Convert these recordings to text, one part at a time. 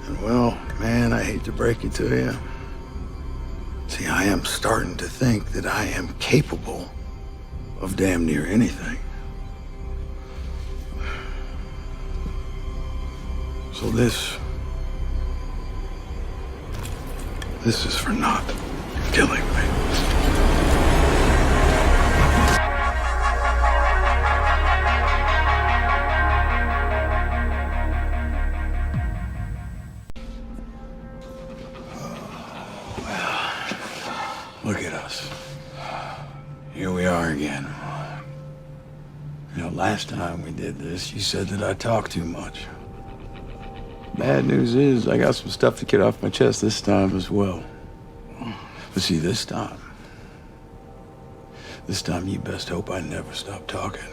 And well, man, I hate to break it to you. See, I am starting to think that I am capable of damn near anything. So this is for not killing me. Look at us. Here we are again. You know, last time we did this, you said that I talk too much. Bad news is, I got some stuff to get off my chest this time as well. But see, this time you best hope I never stop talking.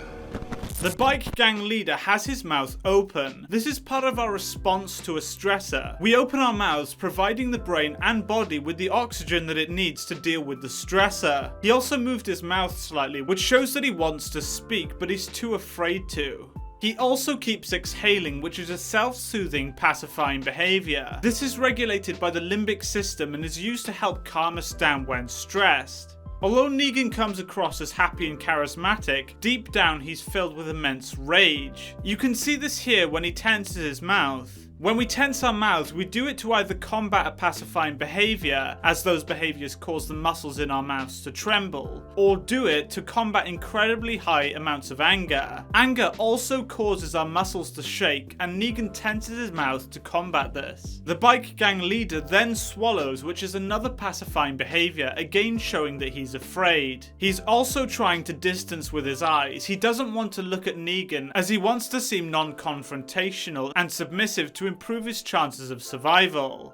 The bike gang leader has his mouth open. This is part of our response to a stressor. We open our mouths, providing the brain and body with the oxygen that it needs to deal with the stressor. He also moved his mouth slightly, which shows that he wants to speak, but he's too afraid to. He also keeps exhaling, which is a self-soothing, pacifying behavior. This is regulated by the limbic system and is used to help calm us down when stressed. Although Negan comes across as happy and charismatic, deep down he's filled with immense rage. You can see this here when he tenses his mouth. When we tense our mouths, we do it to either combat a pacifying behavior, as those behaviors cause the muscles in our mouths to tremble, or do it to combat incredibly high amounts of anger. Anger also causes our muscles to shake, and Negan tenses his mouth to combat this. The bike gang leader then swallows, which is another pacifying behavior, again showing that he's afraid. He's also trying to distance with his eyes. He doesn't want to look at Negan, as he wants to seem non-confrontational and submissive to improve his chances of survival.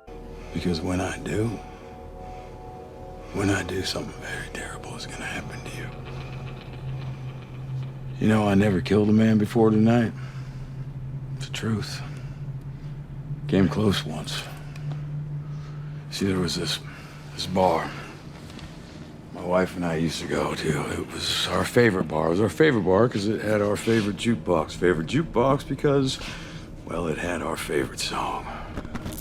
Because when I do, something very terrible is gonna happen to you. You know, I never killed a man before tonight. It's the truth. Came close once. See, there was this bar my wife and I used to go to. It was our favorite bar. It was our favorite bar because it had our favorite jukebox. Favorite jukebox because, well, it had our favorite song.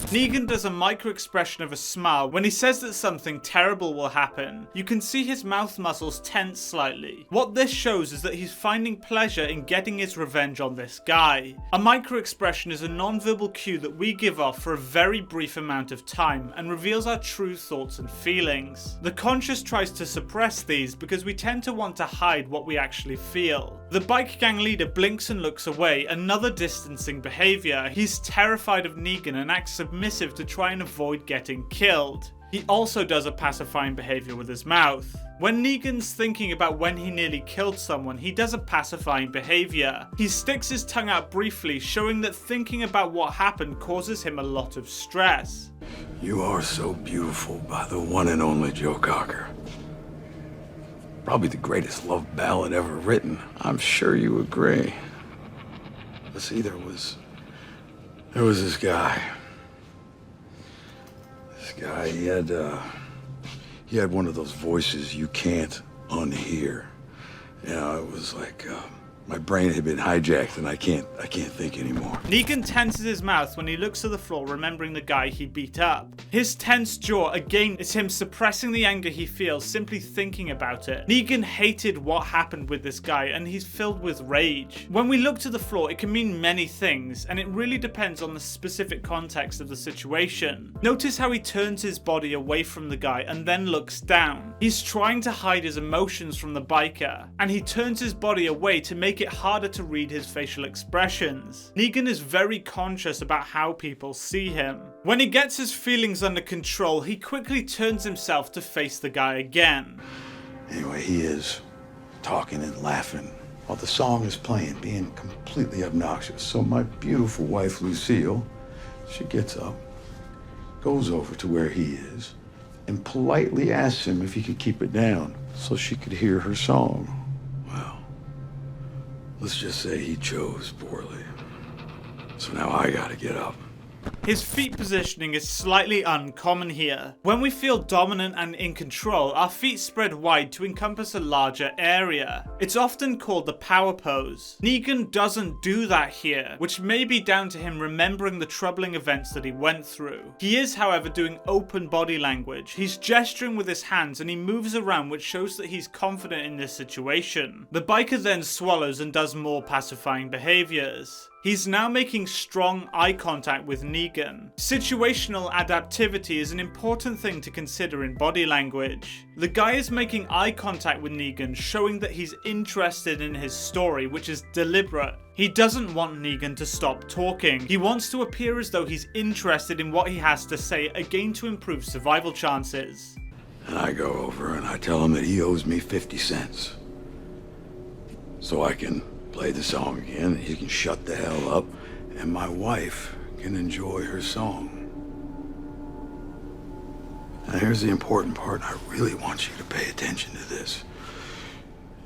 Negan does a micro-expression of a smile when he says that something terrible will happen. You can see his mouth muscles tense slightly. What this shows is that he's finding pleasure in getting his revenge on this guy. A micro-expression is a non-verbal cue that we give off for a very brief amount of time and reveals our true thoughts and feelings. The conscious tries to suppress these because we tend to want to hide what we actually feel. The bike gang leader blinks and looks away, another distancing behavior. He's terrified of Negan and acts submissive to try and avoid getting killed. He also does a pacifying behavior with his mouth. When Negan's thinking about when he nearly killed someone, he does a pacifying behavior. He sticks his tongue out briefly, showing that thinking about what happened causes him a lot of stress. You Are So Beautiful by the one and only Joe Cocker. Probably the greatest love ballad ever written. I'm sure you agree. But see, there was this guy. He had one of those voices you can't unhear. You know, it was like my brain had been hijacked and I can't think anymore. Negan tenses his mouth when he looks to the floor, remembering the guy he beat up. His tense jaw again is him suppressing the anger he feels simply thinking about it. Negan hated what happened with this guy and he's filled with rage. When we look to the floor, it can mean many things and it really depends on the specific context of the situation. Notice how he turns his body away from the guy and then looks down. He's trying to hide his emotions from the biker, and he turns his body away to make it harder to read his facial expressions. Negan is very conscious about how people see him. When he gets his feelings under control, he quickly turns himself to face the guy again. Anyway, he is talking and laughing while the song is playing, being completely obnoxious. So my beautiful wife, Lucille, she gets up, goes over to where he is, and politely asks him if he could keep it down so she could hear her song. Well, let's just say he chose poorly. So now I gotta get up His feet positioning is slightly uncommon here. When we feel dominant and in control, our feet spread wide to encompass a larger area. It's often called the power pose. Negan doesn't do that here, which may be down to him remembering the troubling events that he went through. He is, however, doing open body language. He's gesturing with his hands and he moves around, which shows that he's confident in this situation. The biker then swallows and does more pacifying behaviors. He's now making strong eye contact with Negan. Situational adaptivity is an important thing to consider in body language. The guy is making eye contact with Negan, showing that he's interested in his story, which is deliberate. He doesn't want Negan to stop talking. He wants to appear as though he's interested in what he has to say, again to improve survival chances. And I go over and I tell him that he owes me 50 cents. So I can play the song again, he can shut the hell up, and my wife can enjoy her song. Now here's the important part, and I really want you to pay attention to this.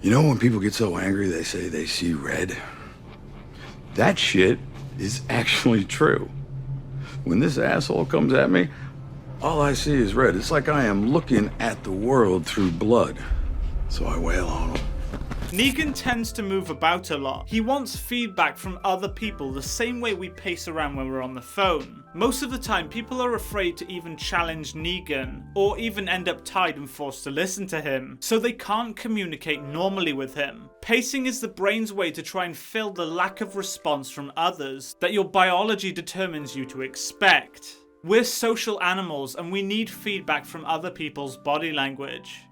You know when people get so angry they say they see red? That shit is actually true. When this asshole comes at me, all I see is red. It's like I am looking at the world through blood. So I wail on him. Negan tends to move about a lot. He wants feedback from other people the same way we pace around when we're on the phone. Most of the time, people are afraid to even challenge Negan, or even end up tied and forced to listen to him, so they can't communicate normally with him. Pacing is the brain's way to try and fill the lack of response from others that your biology determines you to expect. We're social animals and we need feedback from other people's body language.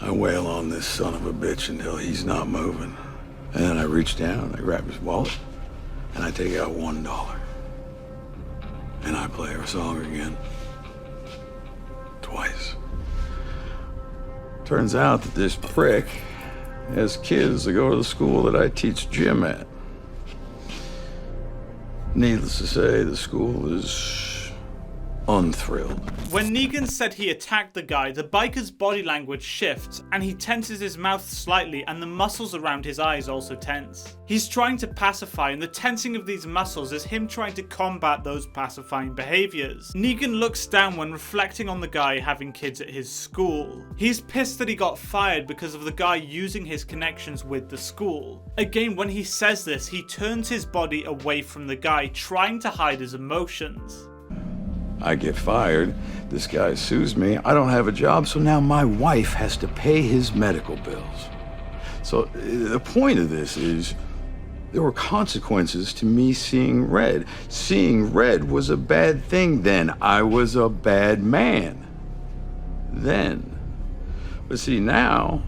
I wail on this son of a bitch until he's not moving. And then I reach down, I grab his wallet, and I take out $1. And I play our song again. Twice. Turns out that this prick has kids that go to the school that I teach gym at. Needless to say, the school is unthrilled. When Negan said he attacked the guy, the biker's body language shifts and he tenses his mouth slightly and the muscles around his eyes also tense. He's trying to pacify, and the tensing of these muscles is him trying to combat those pacifying behaviors. Negan looks down when reflecting on the guy having kids at his school. He's pissed that he got fired because of the guy using his connections with the school. Again, when he says this, he turns his body away from the guy, trying to hide his emotions. I get fired, this guy sues me, I don't have a job, so now my wife has to pay his medical bills. So the point of this is, there were consequences to me seeing red. Seeing red was a bad thing then. I was a bad man. Then. But see, now,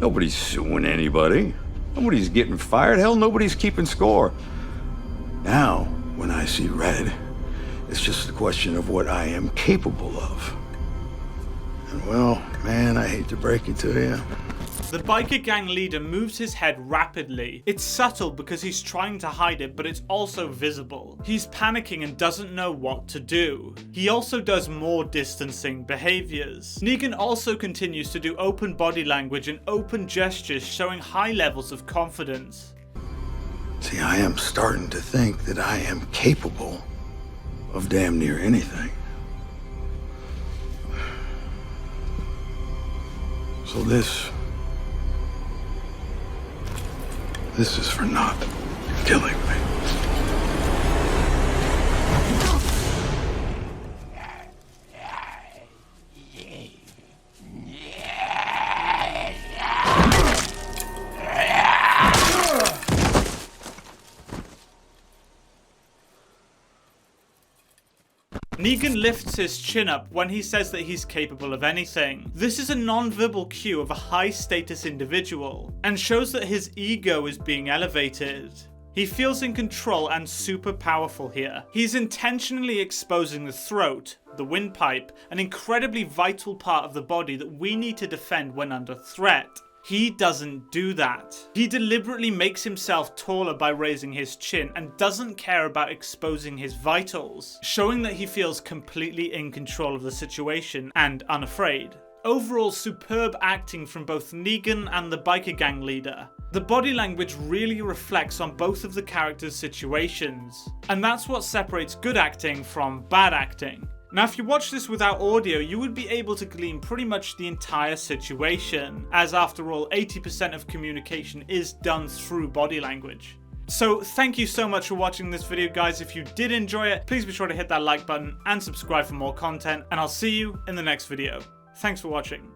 nobody's suing anybody. Nobody's getting fired. Hell, nobody's keeping score. Now, when I see red, it's just a question of what I am capable of. And well, man, I hate to break it to you. The biker gang leader moves his head rapidly. It's subtle because he's trying to hide it, but it's also visible. He's panicking and doesn't know what to do. He also does more distancing behaviors. Negan also continues to do open body language and open gestures, showing high levels of confidence. See, I am starting to think that I am capable of damn near anything. So this is for not killing me. Negan lifts his chin up when he says that he's capable of anything. This is a non-verbal cue of a high-status individual, and shows that his ego is being elevated. He feels in control and super powerful here. He's intentionally exposing the throat, the windpipe, an incredibly vital part of the body that we need to defend when under threat. He doesn't do that. He deliberately makes himself taller by raising his chin and doesn't care about exposing his vitals, showing that he feels completely in control of the situation and unafraid. Overall, superb acting from both Negan and the biker gang leader. The body language really reflects on both of the characters' situations, and that's what separates good acting from bad acting. Now, if you watch this without audio, you would be able to glean pretty much the entire situation, as after all, 80% of communication is done through body language. So thank you so much for watching this video, guys. If you did enjoy it, please be sure to hit that like button and subscribe for more content, and I'll see you in the next video. Thanks for watching.